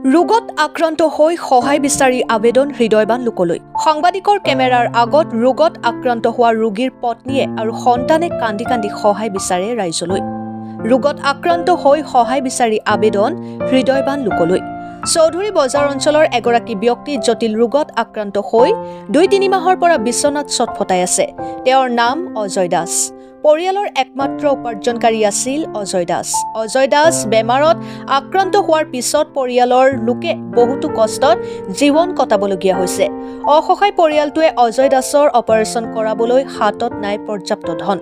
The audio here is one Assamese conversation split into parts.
ৰোগত আক্ৰান্ত হৈ সহায় বিচাৰি আবেদন হৃদয়বান লোকলৈ। সাংবাদিকৰ কেমেৰাৰ আগত ৰোগত আক্ৰান্ত হোৱা ৰোগীৰ পত্নীয়ে আৰু সন্তানে কান্দি কান্দি সহায় বিচাৰে ৰাইজলৈ। ৰোগত আক্ৰান্ত হৈ সহায় বিচাৰি আবেদন হৃদয়বান লোকলৈ। চৌধুৰী বজাৰ অঞ্চলৰ এগৰাকী ব্যক্তি জটিল ৰোগত আক্ৰান্ত হৈ ২-৩ মাহৰ পৰা বিচনাত ছটফটাই আছে। তেওঁৰ নাম অজয় দাস। পৰিয়ালৰ একমাত্ৰ উপাৰ্জনকাৰী আছিল অজয় দাস। অজয় দাস বেমাৰত আক্ৰান্ত হোৱাৰ পিছত পৰিয়ালৰ লোকে বহুতো কষ্টত জীৱন কটাবলগীয়া হৈছে। অসহায় পৰিয়ালটোৱে অজয় দাসৰ অপাৰেশ্যন কৰাবলৈ হাতত নাই পৰ্যাপ্ত ধন।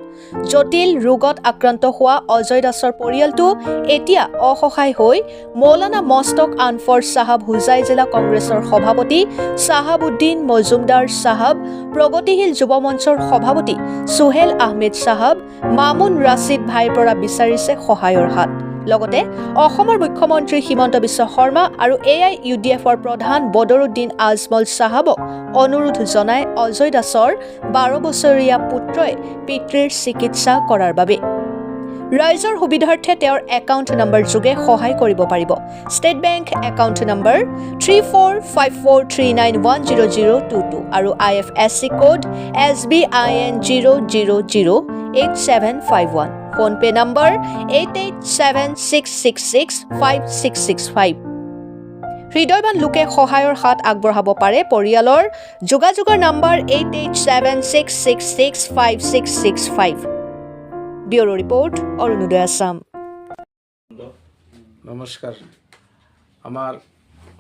জটিল ৰোগত আক্ৰান্ত হোৱা অজয় দাসৰ পৰিয়ালটো এতিয়া অসহায় হৈ মৌলানা মস্তক আনফৰ চাহাব হুজাই জিলা কংগ্ৰেছৰ সভাপতি চাহাবুদ্দিন মজুমদাৰ চাহাব, প্ৰগতিশীল যুৱ মঞ্চৰ সভাপতি সোহেল আহমেদ চাহাব, মামুন ৰাছিদ ভাইৰ পৰা বিচাৰিছে সহায়ৰ হাত। লগতে অসমৰ মুখ্যমন্ত্ৰী হিমন্ত বিশ্ব শৰ্মা আৰু AIUDFৰ প্ৰধান বদৰুদ্দিন আজমল চাহাবক অনুৰোধ জনাই অজয় দাসৰ 12 বছৰীয়া পুত্ৰই পিতৃৰ চিকিৎসা কৰাৰ বাবে ৰাইজৰ সুবিধাৰ্থে তেওঁৰ একাউণ্ট নম্বৰ যোগে সহায় কৰিব পাৰিব। ষ্টেট বেংক একাউণ্ট নম্বৰ 345439100022 আৰু IFSC code SBIN 0008751। PhonePe number 8876665665। হৃদয়বান লোকে সহায়ৰ হাত আগবঢ়াব পাৰে। পৰিয়ালৰ যোগাযোগৰ নম্বৰ 8876665665। ব্যুরো রিপোর্ট অরুণোদয় আসাম। নমস্কার। আমার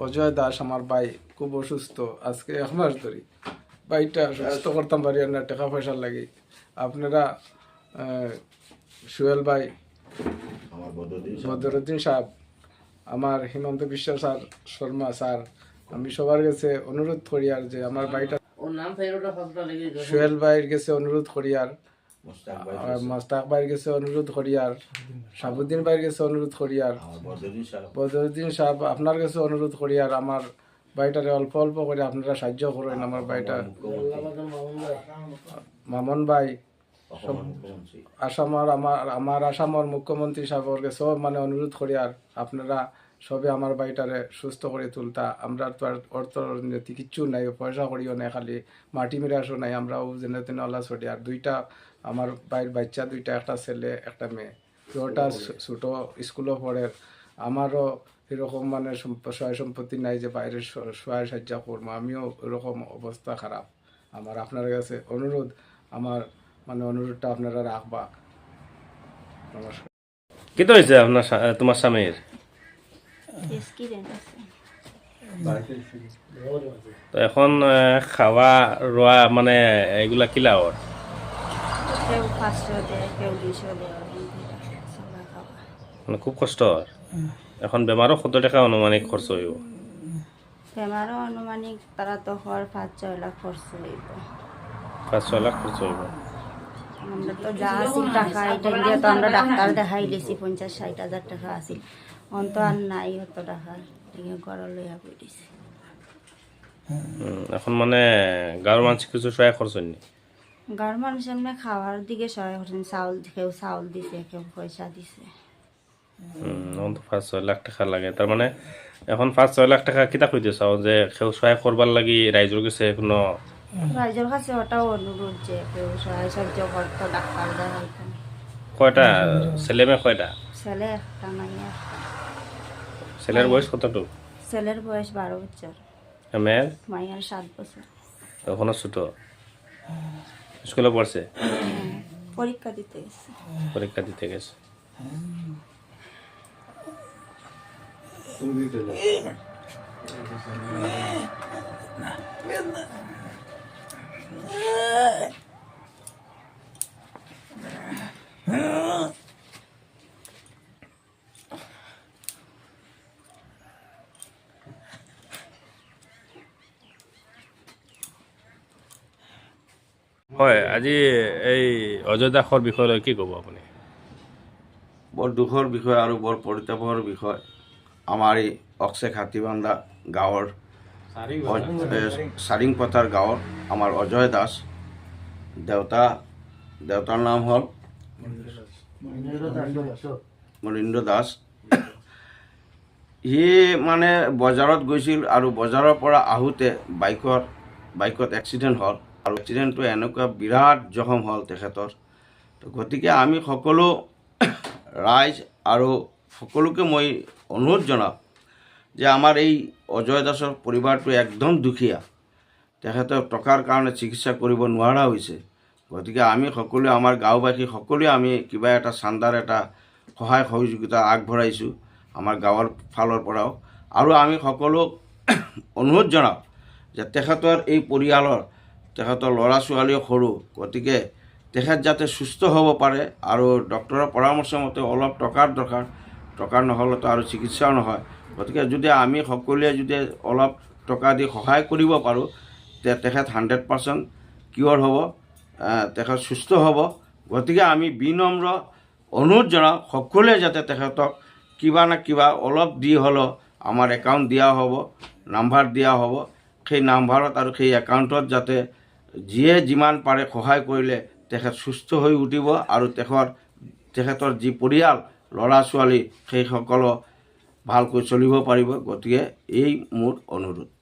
অজয় দাস আমার ভাই খুব অসুস্থ। আজকে 1 মাস ধরে ভাইটা সুস্থ করতাম পারি না, টাকা পয়সার লাগে। আপনারা সোহেল ভাই, বদরুদ্দিন সাহেব, আমার হিমন্ত বিশ্ব স্যার, শর্মা স্যার, আমি সবার কাছে অনুরোধ করি আর যে আমার ভাইটা সোহেল ভাইয়ের কাছে অনুরোধ করি আর মাস্তাক ভাইয়ের কাছে অনুরোধ করি আর সাবুদ্দিন ভাইয়ের কাছে অনুরোধ করি আর বদরুদ্দিন সাহেব আপনার কাছে অনুরোধ করি আর আমার ভাইটারে অল্প অল্প করে আপনারা সাহায্য করেন। আমার ভাইটা মামুন ভাই, আসামর আমার আসামর মুখ্যমন্ত্রী সাহেবের কাছে মানে অনুরোধ করি আর আপনারা সবে আমার বাড়িটারে সুস্থ করে তুলতা। আমরা তো আর অর্থনীতি কিচ্ছু নাই, পয়সা করিও নাই, খালি মাটি মিরাসও নাই। আমরাও জেনে তেনে আল্লাহ ছড়ি আর দুইটা আমার বাইর বাচ্চা, দুইটা, একটা ছেলে একটা মেয়ে, দুটা ছোটো স্কুলও পড়ে। আমারও এরকম মানে সহায় সম্পত্তি নাই যে বাইরের সহায় সাহায্য করবো। আমিও এরকম অবস্থা খারাপ। আমার আপনার কাছে অনুরোধ, আমার মানে অনুরোধটা আপনারা রাখবা। নমস্কার। কি তো হয়েছে আপনার তোমার স্বামীর? তো এখন খাওয়া রোয়া মানে এগুলা কিলা ওর মানে খুব কষ্ট। এখন বেমারও কত টাকা অনুমানিক খরচ হইব? বেমারও আনুমানিক তারা তো হওয়ার 5-6 লাখ খরচ হইব। 5-6 লাখ খরচ হইব। আমরা তো যা আসিল টাকা এটা দিয়ে তো আমরা ডাক্তার দেখাই দিয়েছি, 50-60 হাজার টাকা আসিল। অন্ত আর নাই অত টাকা, ঘর লইয়া বই দিছি। এখন মানে গাঁর মানুষ কিছু সহায় খরচ হয়নি? গাঁর মানুষ এমনি খাওয়ার দিকে সহায় করছেন, কেউ চাউল দিছে, কেউ পয়সা দিছে। তো 5-6 লাখ টাকা লাগে। তার মানে এখন 5-6 লাখ টাকা কিতা কইতে চাও যে কেউ সহায় করবার লাগি রাইজর কাছে কোনো? রাইজের কাছে ওটাও অনুরোধ যে কেউ সহায় সাহায্য করতো, ডাক্তার দেখাইতেন। কয়টা ছেলে মেয়ে? কয়টা ছেলে একটা, মাইয়া একটা। ছেলের বয়স কতটুকু? ছেলের বয়স 12 বছর, মেয়ের? মাইয়ার 7 বছর। এখনো ছোট, স্কুলে পড়ছে? পরীক্ষা দিতে গেছে। পরীক্ষা দিতে গেছে। হয়, আজি এই অজয় দাসৰ বিষয়ে লৈ কি ক'ব আপুনি? বৰ দুখৰ বিষয় আৰু বৰ পৰিতাপৰ বিষয়। আমাৰ এই অক্সেক হাতীবান্ধা গাঁৱৰ চাৰিংপথাৰ গাঁৱৰ আমাৰ অজয় দাস, দেউতাৰ নাম হ'ল মনীন্দ্ৰ দাস। সি মানে বজাৰত গৈছিল আৰু বজাৰৰ পৰা আহোঁতে বাইকত এক্সিডেণ্ট হ'ল আৰু এক্সিডেণ্টটো এনেকুৱা বিৰাট জখম হ'ল তেখেতৰ। তো গতিকে আমি সকলো ৰাইজ আৰু সকলোকে মই অনুৰোধ জনাওঁ যে আমাৰ এই অজয় দাসৰ পৰিবাৰটো একদম দুখীয়া, তেখেতৰ টকাৰ কাৰণে চিকিৎসা কৰিব নোৱাৰা হৈছে। গতিকে আমি সকলোৱে আমাৰ গাঁওবাসী সকলোৱে আমি কিবা এটা চান্দাৰ এটা সহায় সহযোগিতা আগবঢ়াইছোঁ আমাৰ গাঁৱৰ ফালৰ পৰাও। আৰু আমি সকলোক অনুৰোধ জনাওঁ যে তেখেতৰ এই পৰিয়ালৰ তেখেতৰ ল'ৰা ছোৱালীও সৰু, গতিকে তেখেত যাতে সুস্থ হ'ব পাৰে আৰু ডক্টৰৰ পৰামৰ্শ মতে অলপ টকাৰ দৰকাৰ, টকাৰ নহ'লেতো আৰু চিকিৎসাও নহয়। গতিকে যদি আমি সকলোৱে যদি অলপ টকা দি সহায় কৰিব পাৰোঁ তেখেত 100% কিয়ৰ হ'ব, তেখেত সুস্থ হ'ব। গতিকে আমি বিনম্ৰ অনুৰোধ জনাওঁ সকলোৱে যাতে তেখেতক কিবা না কিবা অলপ দি হ'লেও আমাৰ একাউণ্ট দিয়া হ'ব, নাম্বাৰ দিয়া হ'ব, সেই নাম্বাৰত আৰু সেই একাউণ্টত যাতে যিয়ে যিমান পাৰে সহায় কৰিলে তেখেত সুস্থ হৈ উঠিব আৰু তেখেতৰ যি পৰিয়াল ল'ৰা ছোৱালী সেইসকলো ভালকৈ চলিব পাৰিব। গতিকে এই মোৰ অনুৰোধ।